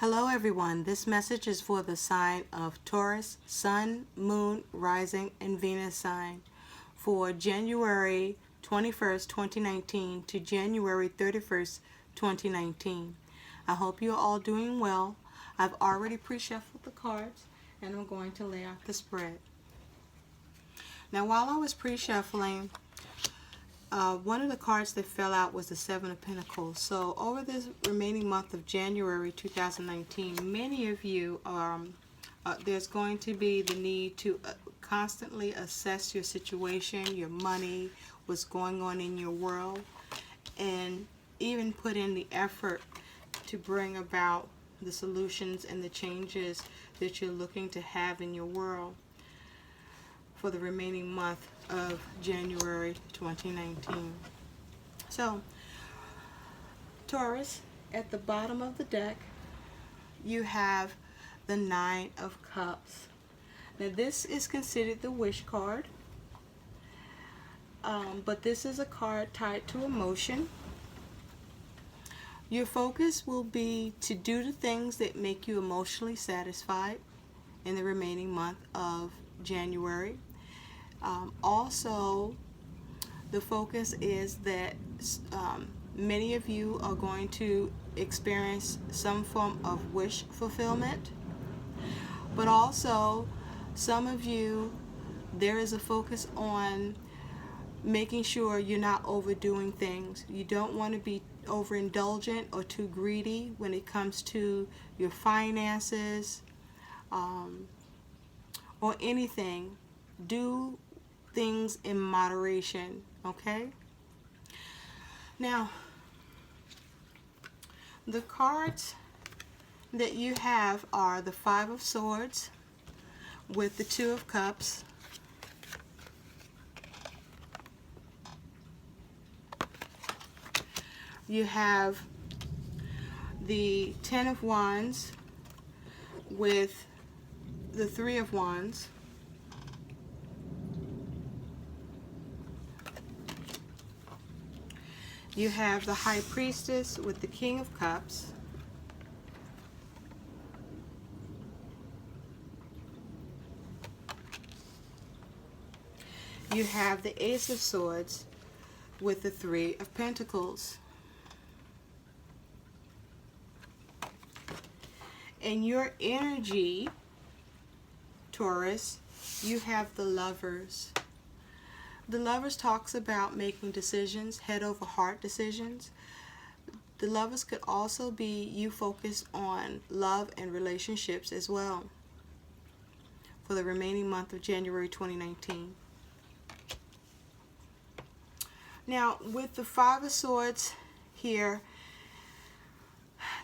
Hello everyone, this message is for the sign of Taurus, Sun, Moon, Rising, and Venus sign for January 21st, 2019 to January 31st, 2019. I hope you're all doing well. I've already pre-shuffled the cards and I'm going to lay out the spread. Now while I was pre-shuffling, one of the cards that fell out was the Seven of Pentacles. So over this remaining month of January 2019, many of you there's going to be the need to constantly assess your situation, your money, what's going on in your world, and even put in the effort to bring about the solutions and the changes that you're looking to have in your world for the remaining month of January 2019. So, Taurus, at the bottom of the deck, you have the Nine of Cups. Now, this is considered the wish card, but this is a card tied to emotion. Your focus will be to do the things that make you emotionally satisfied in the remaining month of January. Also, the focus is that many of you are going to experience some form of wish fulfillment, but also some of you, there is a focus on making sure you're not overdoing things. You don't want to be overindulgent or too greedy when it comes to your finances or anything. Do things in moderation, okay? Now, the cards that you have are the Five of Swords with the Two of Cups, you have the Ten of Wands with the Three of Wands, you have the High Priestess with the King of Cups, you have the Ace of Swords with the Three of Pentacles. In your energy, Taurus, you have the Lovers. The Lovers talks about making decisions, head over heart decisions. The Lovers could also be you focused on love and relationships as well for the remaining month of January 2019. Now, with the Five of Swords here,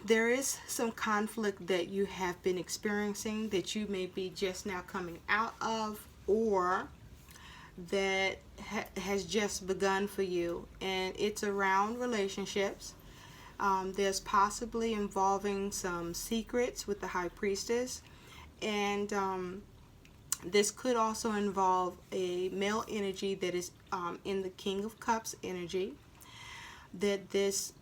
there is some conflict that you have been experiencing that you may be just now coming out of, or that has just begun for you, and it's around relationships. There's possibly involving some secrets with the High Priestess, and this could also involve a male energy that is in the King of Cups energy, that this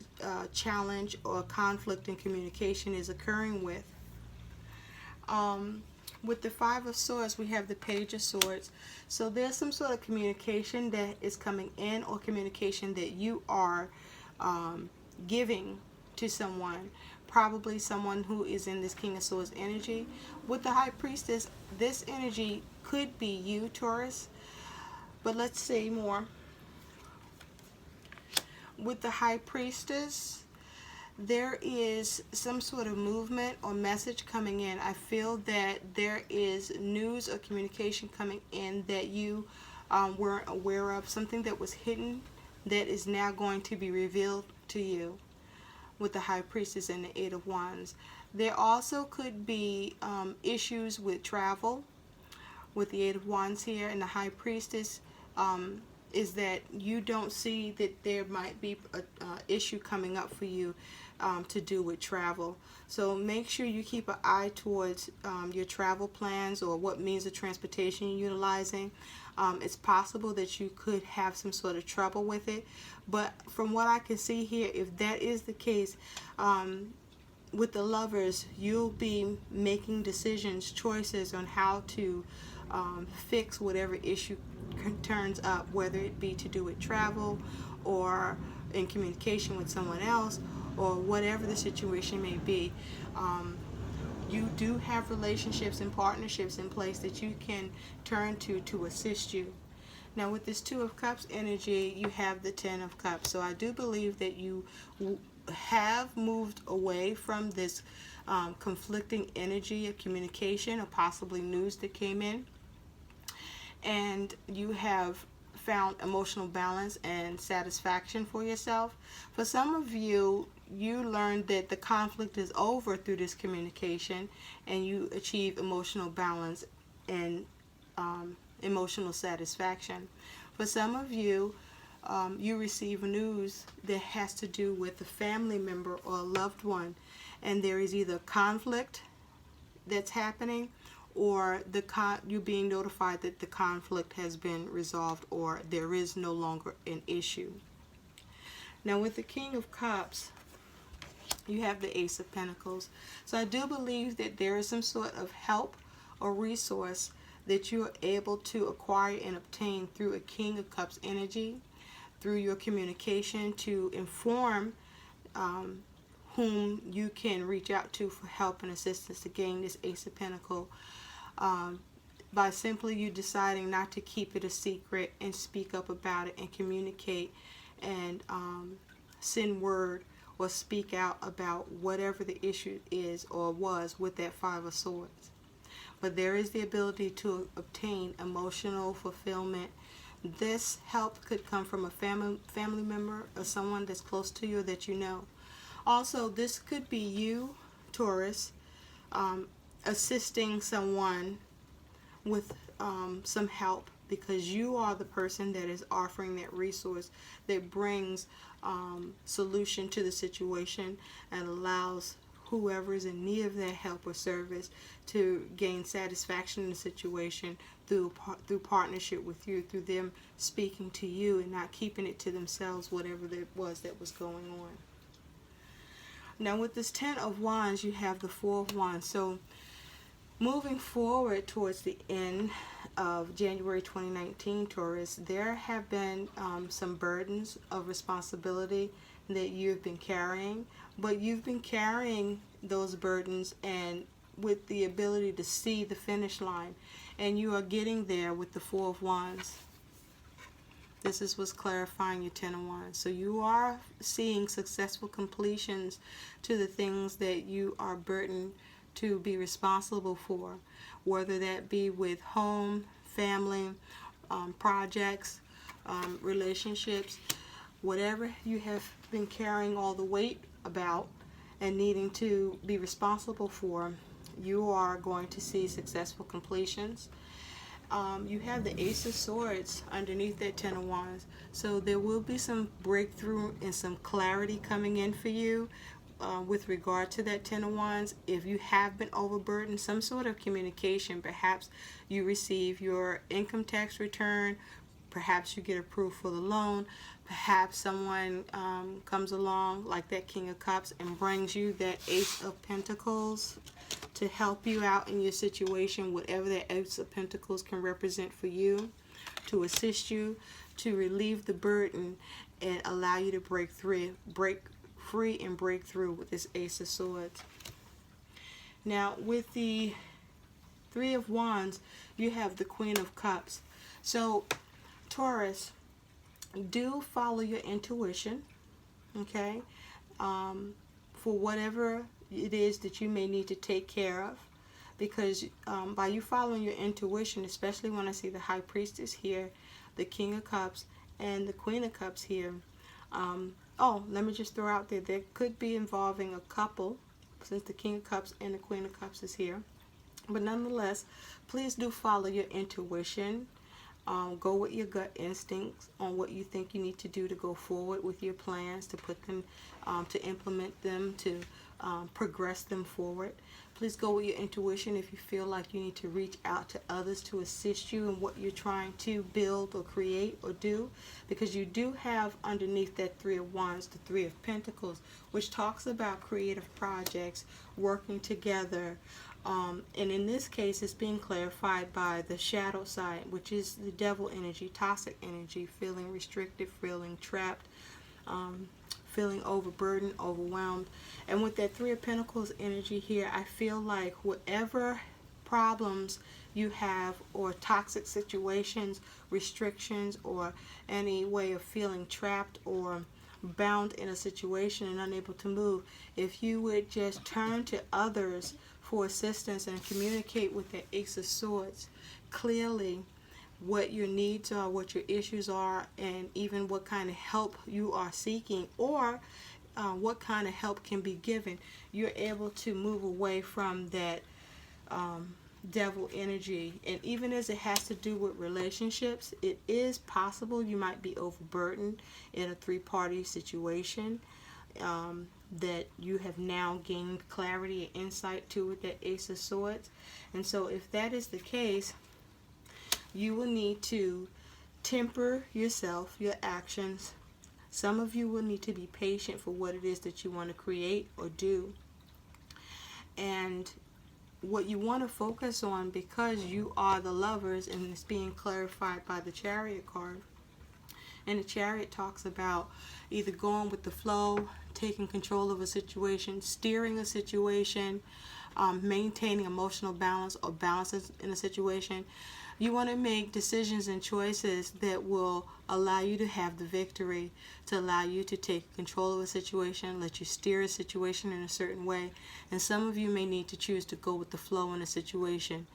challenge or conflict in communication is occurring with. With the Five of Swords, we have the Page of Swords. So there's some sort of communication that is coming in, or communication that you are giving to someone, probably someone who is in this King of Swords energy. With the High Priestess, this energy could be you, Taurus, but let's see more. With the High Priestess, there is some sort of movement or message coming in. I feel that there is news or communication coming in that you weren't aware of, something that was hidden that is now going to be revealed to you with the High Priestess and the Eight of Wands. There also could be issues with travel with the Eight of Wands here, and the High Priestess is that you don't see that there might be an issue coming up for you to do with travel. So make sure you keep an eye towards your travel plans or what means of transportation you're utilizing. It's possible that you could have some sort of trouble with it, but from what I can see here, if that is the case, with the Lovers, you'll be making decisions, choices on how to fix whatever issue turns up, whether it be to do with travel or in communication with someone else, or whatever the situation may be. You do have relationships and partnerships in place that you can turn to assist you. Now, with this Two of Cups energy, you have the Ten of Cups. So I do believe that you have moved away from this conflicting energy of communication or possibly news that came in. And you have found emotional balance and satisfaction for yourself. For some of you, you learned that the conflict is over through this communication, and you achieve emotional balance and emotional satisfaction. For some of you, you receive news that has to do with a family member or a loved one, and there is either conflict that's happening, or you being notified that the conflict has been resolved, or there is no longer an issue. Now, with the King of Cups, you have the Ace of Pentacles. So I do believe that there is some sort of help or resource that you are able to acquire and obtain through a King of Cups energy, through your communication, to inform whom you can reach out to for help and assistance to gain this Ace of Pentacles, by simply you deciding not to keep it a secret and speak up about it and communicate and send word or speak out about whatever the issue is or was with that Five of Swords. But there is the ability to obtain emotional fulfillment. This help could come from a family member or someone that's close to you or that you know. Also, this could be you, Taurus, assisting someone with some help, because you are the person that is offering that resource that brings solution to the situation and allows whoever is in need of that help or service to gain satisfaction in the situation through partnership with you, through them speaking to you and not keeping it to themselves, whatever it was that was going on. Now, with this Ten of Wands, you have the Four of Wands. So moving forward towards the end of January 2019, Taurus, there have been some burdens of responsibility that you've been carrying, but you've been carrying those burdens and with the ability to see the finish line, and you are getting there with the Four of Wands. This is what's clarifying your Ten of Wands. So you are seeing successful completions to the things that you are burdened to be responsible for, whether that be with home, family, projects, relationships, whatever you have been carrying all the weight about and needing to be responsible for, you are going to see successful completions. You have the Ace of Swords underneath that Ten of Wands. So there will be some breakthrough and some clarity coming in for you with regard to that Ten of Wands. If you have been overburdened, some sort of communication, perhaps you receive your income tax return, perhaps you get approved for the loan, perhaps someone comes along like that King of Cups and brings you that Ace of Pentacles to help you out in your situation, whatever that Ace of Pentacles can represent for you, to assist you, to relieve the burden and allow you to break free and break through with this Ace of Swords. Now, with the Three of Wands, you have the Queen of Cups. So, Taurus, do follow your intuition, okay, for whatever it is that you may need to take care of, because by you following your intuition, especially when I see the High Priestess here, the King of Cups, and the Queen of Cups here, let me just throw out there could be involving a couple, since the King of Cups and the Queen of Cups is here. But nonetheless, please do follow your intuition. Go with your gut instincts on what you think you need to do to go forward with your plans, to put them, to implement them, to progress them forward. Please go with your intuition if you feel like you need to reach out to others to assist you in what you're trying to build or create or do, because you do have underneath that Three of Wands the Three of Pentacles, which talks about creative projects, working together, and in this case it's being clarified by the shadow side, which is the devil energy, toxic energy, feeling restricted, feeling trapped, feeling overburdened, overwhelmed. And with that Three of Pentacles energy here, I feel like whatever problems you have, or toxic situations, restrictions, or any way of feeling trapped or bound in a situation and unable to move, if you would just turn to others for assistance and communicate with the Ace of Swords clearly what your needs are, what your issues are, and even what kind of help you are seeking, or what kind of help can be given, you're able to move away from that devil energy. And even as it has to do with relationships, it is possible you might be overburdened in a three-party situation that you have now gained clarity and insight to with that Ace of Swords. And so if that is the case, you will need to temper yourself, your actions. Some of you will need to be patient for what it is that you want to create or do. And what you want to focus on, because you are the Lovers, and it's being clarified by the Chariot card. And the Chariot talks about either going with the flow, taking control of a situation, steering a situation, maintaining emotional balance or balances in a situation. You want to make decisions and choices that will allow you to have the victory, to allow you to take control of a situation, let you steer a situation in a certain way. And some of you may need to choose to go with the flow in a situation.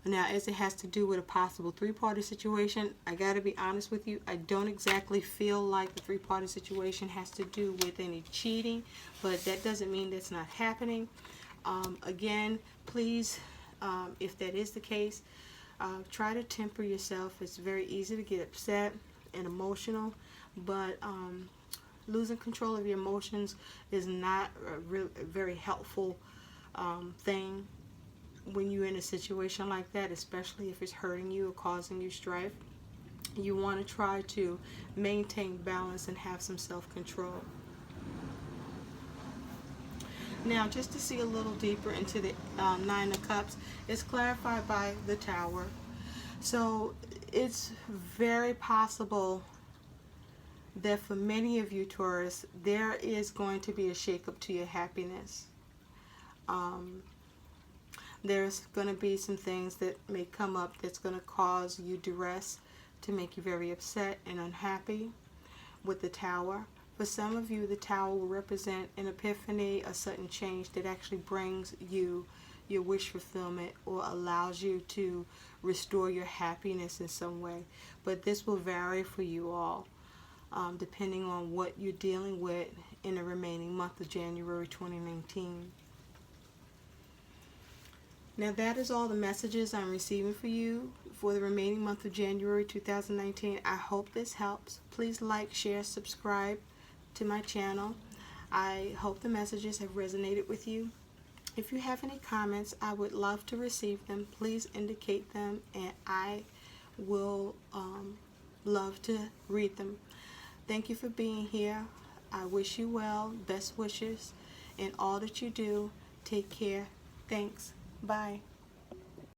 Now, as it has to do with a possible three-party situation, I got to be honest with you, I don't exactly feel like the three-party situation has to do with any cheating, but that doesn't mean that's not happening. Again, please, if that is the case, try to temper yourself. It's very easy to get upset and emotional, but losing control of your emotions is not a very helpful thing when you're in a situation like that, especially if it's hurting you or causing you strife. You want to try to maintain balance and have some self-control. Now, just to see a little deeper into the Nine of Cups, it's clarified by the Tower. So it's very possible that for many of you, Taurus, there is going to be a shakeup to your happiness. There's going to be some things that may come up that's going to cause you duress, to make you very upset and unhappy with the Tower. For some of you, the Tower will represent an epiphany, a sudden change that actually brings you your wish fulfillment or allows you to restore your happiness in some way. But this will vary for you all, depending on what you're dealing with in the remaining month of January 2019. Now, that is all the messages I'm receiving for you for the remaining month of January 2019. I hope this helps. Please like, share, subscribe to my channel. I hope the messages have resonated with you. If you have any comments, I would love to receive them. Please indicate them, and I will love to read them. Thank you for being here. I wish you well. Best wishes in all that you do. Take care. Thanks. Bye.